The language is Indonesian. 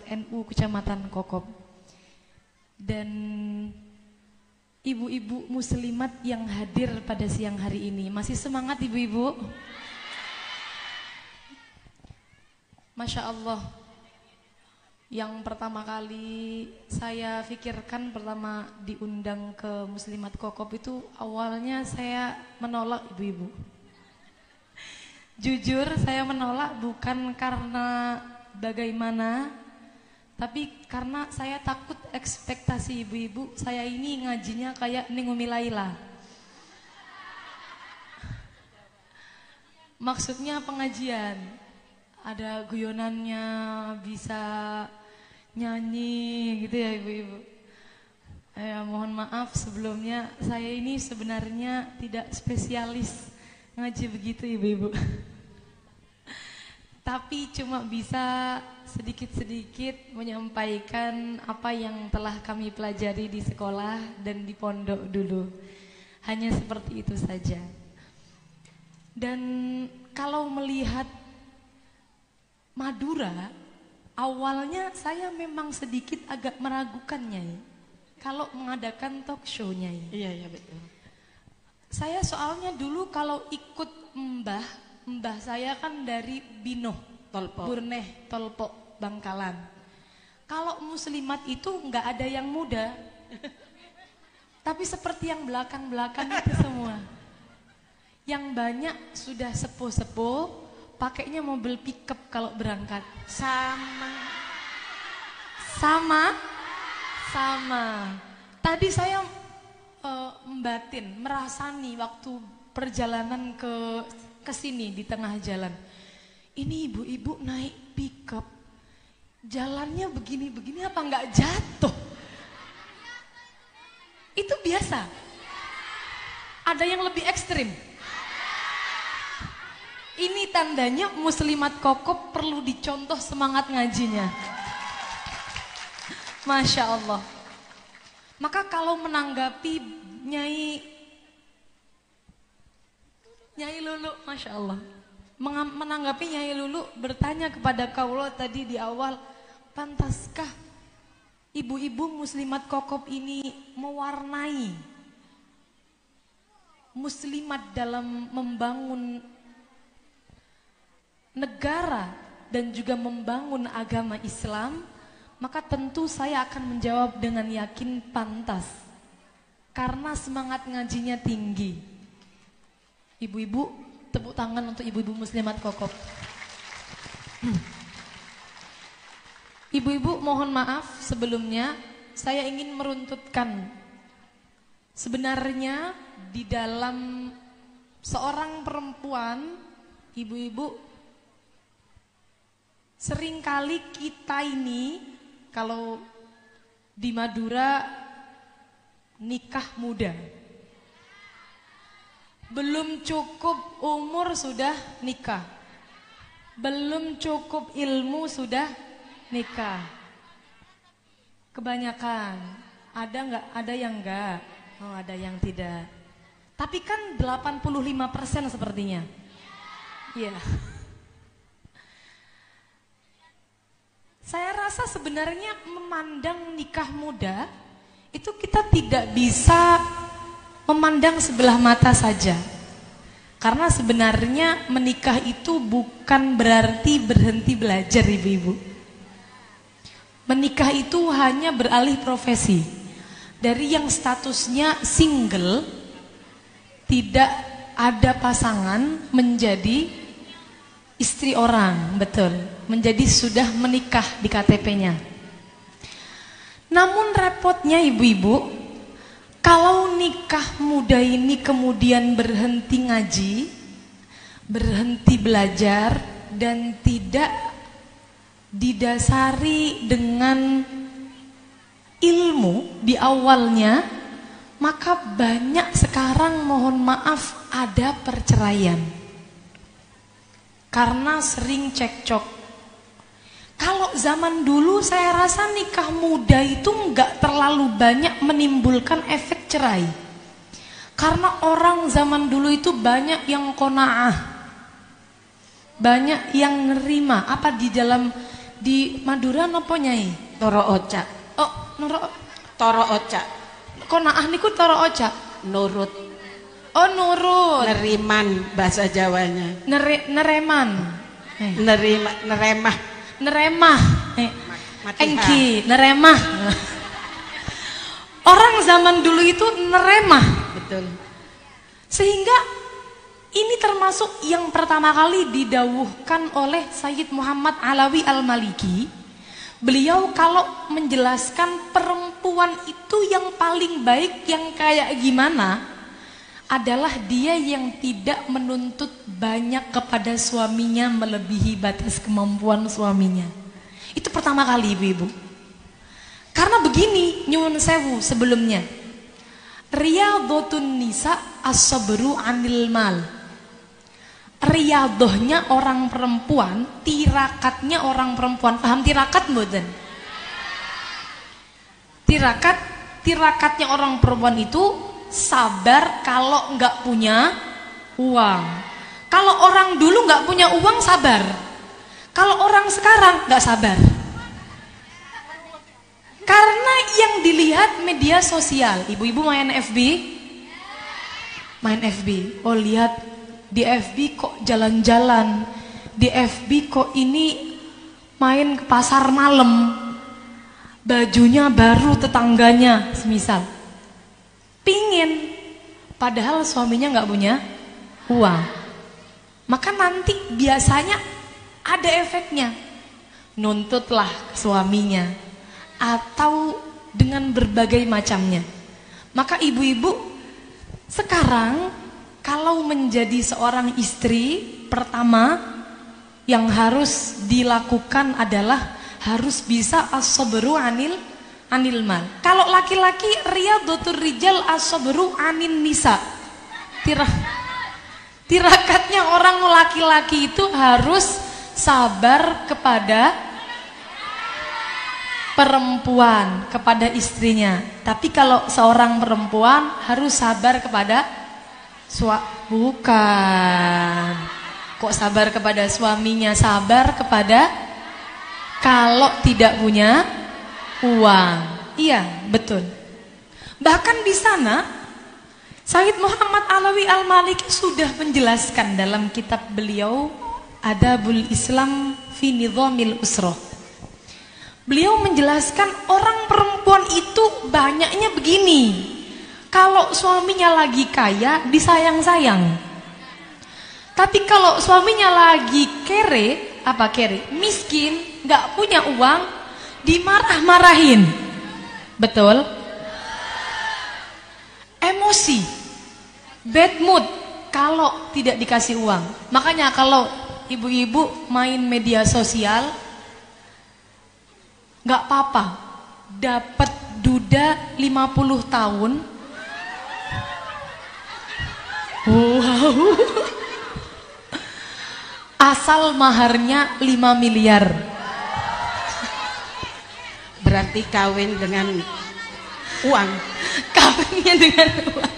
NU Kecamatan Kokop. Dan ibu-ibu muslimat yang hadir pada siang hari ini. Masih semangat ibu-ibu? Masya Allah. Yang pertama kali saya pikirkan pertama diundang ke Muslimat Kokop itu awalnya saya menolak ibu-ibu. Jujur saya menolak bukan karena bagaimana, tapi karena saya takut ekspektasi ibu-ibu saya ini ngajinya kayak Ning Umi Laila. Maksudnya pengajian, ada guyonannya, bisa nyanyi gitu ya ibu-ibu. Mohon maaf sebelumnya, saya ini sebenarnya tidak spesialis ngaji begitu ibu-ibu. Tapi cuma bisa sedikit-sedikit menyampaikan apa yang telah kami pelajari di sekolah dan di pondok dulu. Hanya seperti itu saja. Dan kalau melihat Madura, awalnya saya memang sedikit agak meragukannya kalau mengadakan talk show-nya. Iya betul. Saya soalnya dulu kalau ikut mbah saya kan dari Binoh, Burneh, Tolpo, Bangkalan. Kalau muslimat itu nggak ada yang muda, tapi seperti yang belakang-belakang itu semua. Yang banyak sudah sepuh-sepuh, pakainya mobil pickup kalau berangkat. Sama. Tadi saya merasani waktu perjalanan ke sini di tengah jalan. Ini ibu-ibu naik pickup, jalannya begini-begini apa nggak jatuh? Itu biasa. Ada yang lebih ekstrim. Ini tandanya Muslimat Kokop perlu dicontoh semangat ngajinya. Masya Allah. Maka kalau menanggapi Nyai Lulu, Masya Allah, menanggapi Nyai Lulu bertanya kepada kaulah tadi di awal, pantaskah ibu-ibu Muslimat Kokop ini mewarnai muslimat dalam membangun negara dan juga membangun agama Islam? Maka tentu saya akan menjawab dengan yakin pantas, karena semangat ngajinya tinggi. Ibu-ibu, tepuk tangan untuk ibu-ibu Muslimat Kokop. Ibu-ibu mohon maaf sebelumnya, saya ingin meruntutkan. Sebenarnya di dalam seorang perempuan, ibu-ibu, seringkali kita ini kalau di Madura nikah muda. Belum cukup umur sudah nikah. Belum cukup ilmu sudah nikah. Kebanyakan. Ada enggak? Ada yang enggak. Oh, ada yang tidak. Tapi kan 85% sepertinya. Iya. Saya rasa sebenarnya memandang nikah muda itu kita tidak bisa memandang sebelah mata saja. Karena sebenarnya menikah itu bukan berarti berhenti belajar ibu-ibu. Menikah itu hanya beralih profesi. Dari yang statusnya single, tidak ada pasangan, menjadi istri orang, betul. Menjadi sudah menikah di KTP-nya. Namun repotnya ibu-ibu, kalau nikah muda ini kemudian berhenti ngaji, berhenti belajar, dan tidak didasari dengan ilmu di awalnya, maka banyak sekarang mohon maaf ada perceraian. Karena sering cekcok. Kalau zaman dulu saya rasa nikah muda itu enggak terlalu banyak menimbulkan efek cerai. Karena orang zaman dulu itu banyak yang qanaah. Banyak yang nerima. Apa di Di Madura napa Nyai? Toro Oca. Oh, Toro Oca. Kok naah niku Toro Oca? Nurut. Oh, nurut. Neriman bahasa Jawanya. Nereman. Neremah. Neremah. Mati Engki, neremah. Orang zaman dulu itu neremah. Betul. Sehingga ini termasuk yang pertama kali didawuhkan oleh Sayyid Muhammad Alawi Al-Maliki. Beliau kalau menjelaskan perempuan itu yang paling baik yang kayak gimana adalah dia yang tidak menuntut banyak kepada suaminya melebihi batas kemampuan suaminya. Itu pertama kali ibu-ibu. Karena begini, nyuwun sewu sebelumnya. Riyadhatun nisa as-sabru 'anil mal. Riyadhahnya orang perempuan, tirakatnya orang perempuan. Paham tirakat mboten? Tirakatnya orang perempuan itu sabar kalau nggak punya uang. Kalau orang dulu nggak punya uang sabar. Kalau orang sekarang nggak sabar. Karena yang dilihat media sosial. Ibu-ibu main FB? Main FB. Oh lihat di FB kok jalan-jalan. Di FB kok ini main ke pasar malam. Bajunya baru tetangganya semisal. Pingin, padahal suaminya nggak punya uang. Maka nanti biasanya ada efeknya. Nuntutlah suaminya atau dengan berbagai macamnya. Maka ibu-ibu sekarang kalau menjadi seorang istri, pertama yang harus dilakukan adalah harus bisa as-sabru 'anil mal. Kalau laki-laki riyadhatur rijal as-sabru 'anin nisa. Tirakatnya orang laki-laki itu harus sabar kepada perempuan, kepada istrinya. Tapi kalau seorang perempuan harus sabar kepada bukan. Kok sabar kepada suaminya? Sabar kepada kalau tidak punya uang. Iya, betul. Bahkan di sana Sayyid Muhammad Alawi Al-Maliki sudah menjelaskan dalam kitab beliau Adabul Islam fi Nizamil Usrah. Beliau menjelaskan orang perempuan itu banyaknya begini. Kalau suaminya lagi kaya disayang-sayang. Tapi kalau suaminya lagi kere, miskin, nggak punya uang, dimarah-marahin. Betul? Emosi, bad mood kalau tidak dikasih uang. Makanya kalau ibu-ibu main media sosial, nggak apa-apa, dapat duda 50 tahun. Wow. Asal maharnya 5 miliar. Berarti kawin dengan uang. Kawinnya dengan uang.